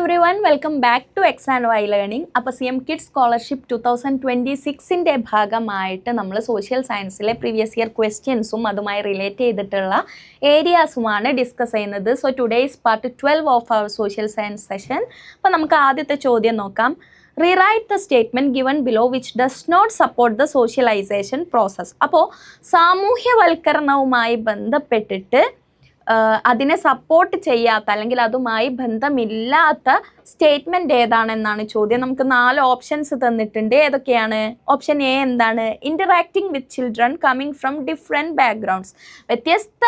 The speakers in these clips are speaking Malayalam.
everyone, welcome back to X and Y Learning. അപ്പോൾ CM Kids Scholarship 2026-ന്റെ ഭാഗമായിട്ട് നമ്മൾ സോഷ്യൽ സയൻസിലെ പ്രീവിയസ് ഇയർ ക്വസ്റ്റ്യൻസും അതുമായി റിലേറ്റ് ചെയ്തിട്ടുള്ള ഏരിയാസുമാണ് ഡിസ്കസ് ചെയ്യുന്നത്. So today is part 12 of our social science session. അപ്പോൾ നമുക്ക് ആദ്യത്തെ ചോദ്യം നോക്കാം. Rewrite the statement given below which does not support the socialization process. അപ്പോൾ സാമൂഹ്യവൽക്കരണവുമായി ബന്ധപ്പെട്ടിട്ട് അതിനെ സപ്പോർട്ട് ചെയ്യാത്ത അല്ലെങ്കിൽ അതുമായി ബന്ധമില്ലാത്ത സ്റ്റേറ്റ്മെൻറ്റ് ഏതാണെന്നാണ് ചോദ്യം. നമുക്ക് 4 ഓപ്ഷൻസ് തന്നിട്ടുണ്ട്. ഏതൊക്കെയാണ്? ഓപ്ഷൻ എ എന്താണ്? Interacting with children coming from different backgrounds. വ്യത്യസ്ത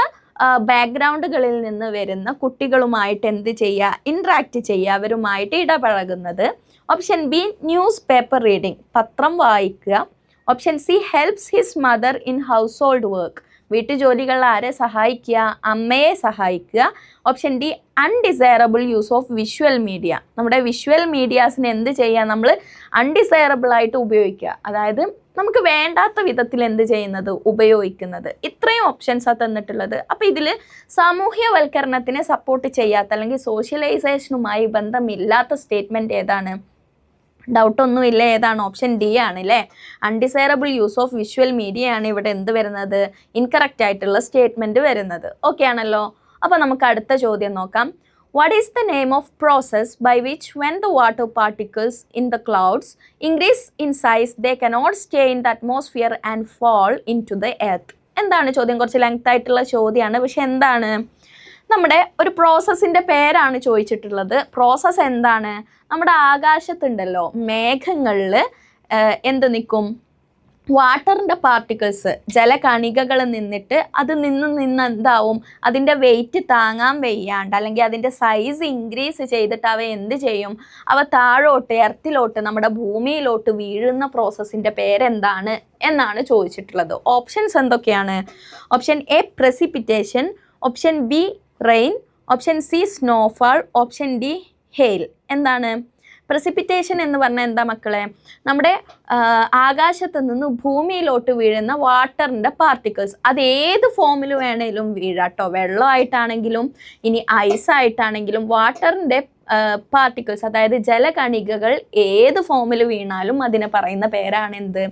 ബാക്ക്ഗ്രൗണ്ടുകളിൽ നിന്ന് വരുന്ന കുട്ടികളുമായിട്ട് എന്ത് ചെയ്യുക? ഇൻട്രാക്ട് ചെയ്യുക, അവരുമായിട്ട് ഇടപഴകുന്നത്. Option B newspaper reading, പത്രം വായിക്കുക. Option C helps his mother in household work, വീട്ടുജോലികൾ ആരെ സഹായിക്കുക? അമ്മയെ സഹായിക്കുക. Option D undesirable use of visual media, നമ്മുടെ വിഷ്വൽ മീഡിയാസിന് എന്ത് ചെയ്യുക? നമ്മൾ അൺഡിസൈറബിൾ ആയിട്ട് ഉപയോഗിക്കുക, അതായത് നമുക്ക് വേണ്ടാത്ത വിധത്തിൽ എന്ത് ചെയ്യുന്നത്? ഉപയോഗിക്കുന്നത്. ഇത്രയും ഓപ്ഷൻസാണ് തന്നിട്ടുള്ളത്. അപ്പോൾ ഇതിൽ സാമൂഹ്യവൽക്കരണത്തിനെ സപ്പോർട്ട് ചെയ്യാത്ത അല്ലെങ്കിൽ സോഷ്യലൈസേഷനുമായി ബന്ധമില്ലാത്ത സ്റ്റേറ്റ്മെൻറ്റ് ഏതാണ്? ഡൗട്ടൊന്നുമില്ല, ഏതാണ്? ഓപ്ഷൻ ഡി ആണ് അല്ലേ. Undesirable use of visual media ആണ് ഇവിടെ എന്ത് വരുന്നത്? ഇൻകറക്റ്റ് ആയിട്ടുള്ള സ്റ്റേറ്റ്മെൻറ്റ് വരുന്നത്. ഓക്കെ ആണല്ലോ. അപ്പോൾ നമുക്ക് അടുത്ത ചോദ്യം നോക്കാം. What is the name of process by which when the water particles in the clouds increase in size they cannot stay in the atmosphere and fall into the earth? എന്താണ് ചോദ്യം? കുറച്ച് ലെങ്ത് ആയിട്ടുള്ള ചോദ്യമാണ്, പക്ഷെ എന്താണ്? നമ്മുടെ ഒരു പ്രോസസ്സിൻ്റെ പേരാണ് ചോദിച്ചിട്ടുള്ളത്. പ്രോസസ്സ് എന്താണ്? നമ്മുടെ ആകാശത്തുണ്ടല്ലോ, മേഘങ്ങളിൽ എന്ത് നിൽക്കും? വാട്ടറിൻ്റെ പാർട്ടിക്കിൾസ്, ജലകണികകൾ നിന്നിട്ട് അത് നിന്ന് എന്താവും? അതിൻ്റെ വെയിറ്റ് താങ്ങാൻ വയ്യാണ്ട് അല്ലെങ്കിൽ അതിൻ്റെ സൈസ് ഇൻക്രീസ് ചെയ്തിട്ട് അവ എന്ത് ചെയ്യും? അവ താഴോട്ട്, എർത്തിലോട്ട്, നമ്മുടെ ഭൂമിയിലോട്ട് വീഴുന്ന പ്രോസസ്സിൻ്റെ പേരെന്താണ് എന്നാണ് ചോദിച്ചിട്ടുള്ളത്. ഓപ്ഷൻസ് എന്തൊക്കെയാണ്? Option A precipitation, option B rain, option C snowfall, option D hail. എന്താണ് പ്രസിപ്പിറ്റേഷൻ എന്ന് പറഞ്ഞാൽ? എന്താ മക്കളെ? നമ്മുടെ ആകാശത്ത് നിന്ന് ഭൂമിയിലോട്ട് വീഴുന്ന വാട്ടറിൻ്റെ പാർട്ടിക്കിൾസ്, അത് ഏത് ഫോമിൽ വേണേലും വീഴാട്ടോ. വെള്ളമായിട്ടാണെങ്കിലും ഇനി ഐസായിട്ടാണെങ്കിലും വാട്ടറിൻ്റെ പാർട്ടിക്കിൾസ്, അതായത് ജലകണികകൾ ഏത് ഫോമിൽ വീണാലും അതിനെ പറയുന്ന പേരാണ് എന്ത്?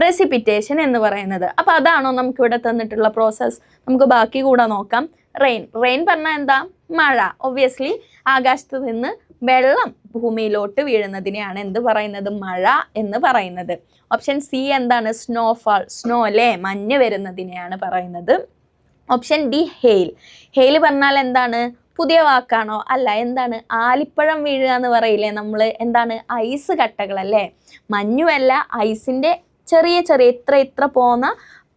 പ്രസിപ്പിറ്റേഷൻ എന്ന് പറയുന്നത്. അപ്പോൾ അതാണോ നമുക്കിവിടെ തന്നിട്ടുള്ള പ്രോസസ്സ്? നമുക്ക് ബാക്കി കൂടെ നോക്കാം. റെയിൻ. റെയിൻ പറഞ്ഞാൽ എന്താ? മഴ. ഒബ്വിയസ്ലി ആകാശത്ത് നിന്ന് വെള്ളം ഭൂമിയിലോട്ട് വീഴുന്നതിനെയാണ് എന്ത് പറയുന്നത്? മഴ എന്ന് പറയുന്നത്. ഓപ്ഷൻ സി എന്താണ്? സ്നോഫാൾ. സ്നോ അല്ലേ, മഞ്ഞ് വരുന്നതിനെയാണ് പറയുന്നത്. Option D hail. ഹെയിൽ പറഞ്ഞാൽ എന്താണ്? പുതിയ വാക്കാണോ? അല്ല. എന്താണ്? ആലിപ്പഴം വീഴുക എന്ന് പറയില്ലേ നമ്മൾ? എന്താണ്? ഐസ് കട്ടകളല്ലേ. മഞ്ഞുമല്ല, ഐസിൻ്റെ ചെറിയ ചെറിയ ഇത്ര പോകുന്ന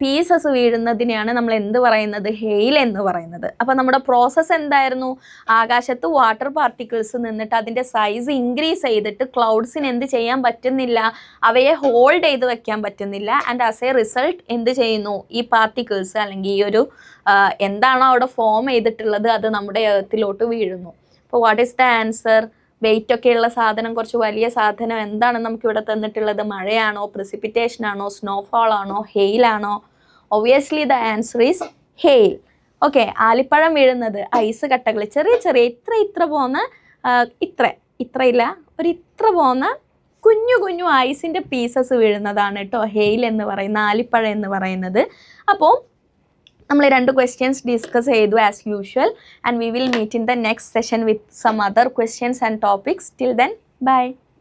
പീസസ് വീഴുന്നതിനെയാണ് നമ്മൾ എന്ത് പറയുന്നത്? ഹെയിൽ എന്ന് പറയുന്നത്. അപ്പോൾ നമ്മുടെ പ്രോസസ്സ് എന്തായിരുന്നു? ആകാശത്ത് വാട്ടർ പാർട്ടിക്കിൾസ് നിന്നിട്ട് അതിൻ്റെ സൈസ് ഇൻക്രീസ് ചെയ്തിട്ട് ക്ലൗഡ്സിന് എന്ത് ചെയ്യാൻ പറ്റുന്നില്ല? അവയെ ഹോൾഡ് ചെയ്ത് വെക്കാൻ പറ്റുന്നില്ല. ആൻഡ് ആസ് എ റിസൾട്ട് എന്ത് ചെയ്യുന്നു? ഈ പാർട്ടിക്കിൾസ് അല്ലെങ്കിൽ ഈ ഒരു എന്താണോ അവിടെ ഫോം ചെയ്തിട്ടുള്ളത് അത് നമ്മുടെ എർത്തിലോട്ട് വീഴുന്നു. അപ്പോൾ what is the answer? Weight ഒക്കെയുള്ള സാധനം, കുറച്ച് വലിയ സാധനം എന്താണ് നമുക്കിവിടെ തന്നിട്ടുള്ളത്? മഴയാണോ? പ്രസിപ്പിറ്റേഷൻ ആണോ? സ്നോഫാൾ ആണോ? ഹെയിലാണോ? Obviously the answer is hail. Okay. ആലിപ്പഴം വീഴുന്നത് ഐസ് കട്ടകൾ, ചെറിയ ചെറിയ ഇത്ര പോകുന്ന ഇത്രയില്ല ഇത്ര പോകുന്ന കുഞ്ഞു കുഞ്ഞു ഐസിൻ്റെ പീസസ് വീഴുന്നതാണ് കേട്ടോ ഹെയിൽ എന്ന് പറയുന്ന, ആലിപ്പഴം എന്ന് പറയുന്നത്. അപ്പോൾ നമ്മൾ 2 ക്വസ്റ്റ്യൻസ് ഡിസ്കസ് ചെയ്തു as usual. And we will meet in the next session with some other questions and topics. Till then by.